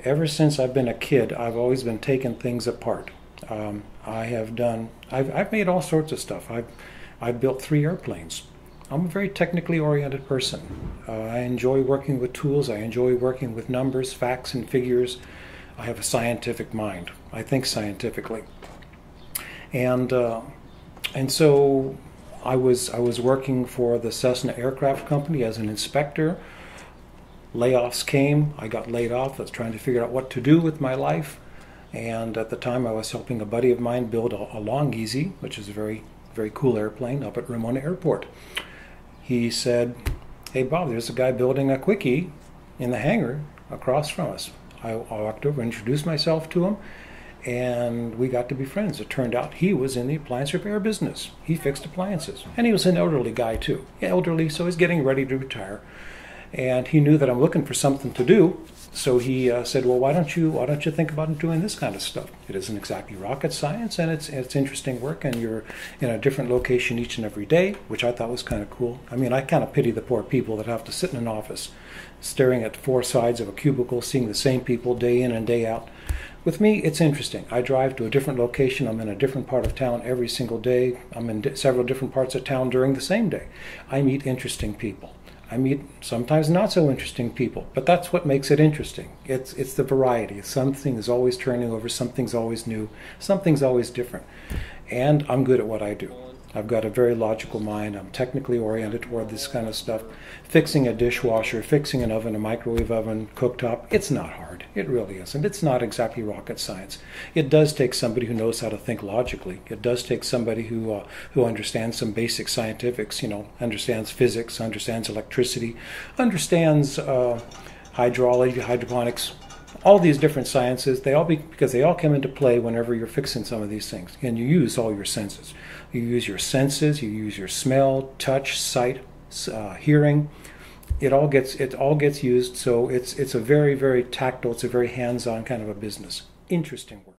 Ever since I've been a kid, I've always been taking things apart. I've made all sorts of stuff. I've built 3 airplanes. I'm a very technically oriented person. I enjoy working with tools. I enjoy working with numbers, facts, and figures. I have a scientific mind. I think scientifically. And so I was working for the Cessna Aircraft Company as an inspector. Layoffs came. I got laid off. I was trying to figure out what to do with my life. And at the time, I was helping a buddy of mine build a Long-EZ, which is a very, very cool airplane, up at Ramona Airport. He said, "Hey, Bob, there's a guy building a Quickie in the hangar across from us." I walked over, introduced myself to him, and we got to be friends. It turned out he was in the appliance repair business. He fixed appliances. And he was an elderly guy, too. Elderly, so he's getting ready to retire. And he knew that I'm looking for something to do, so he said, "Well, why don't you think about doing this kind of stuff? It isn't exactly rocket science, and it's interesting work, and you're in a different location each and every day," which I thought was kind of cool. I mean, I kind of pity the poor people that have to sit in an office, staring at 4 sides of a cubicle, seeing the same people day in and day out. With me, it's interesting. I drive to a different location. I'm in a different part of town every single day. I'm in several different parts of town during the same day. I meet interesting people. I meet sometimes not so interesting people, but that's what makes it interesting. It's the variety. Something is always turning over, something's always new, something's always different. And I'm good at what I do. I've got a very logical mind. I'm technically oriented toward this kind of stuff. Fixing a dishwasher, fixing an oven, a microwave oven, cooktop, it's not hard. It really isn't. It's not exactly rocket science. It does take somebody who knows how to think logically. It does take somebody who understands some basic scientifics, understands physics, understands electricity, understands hydrology, hydroponics, all these different sciences. Because they all come into play whenever you're fixing some of these things. And you use all your senses. You use your senses, you use your smell, touch, sight, hearing. It all gets used, so it's a very, very tactile, it's a very hands-on kind of a business. Interesting work.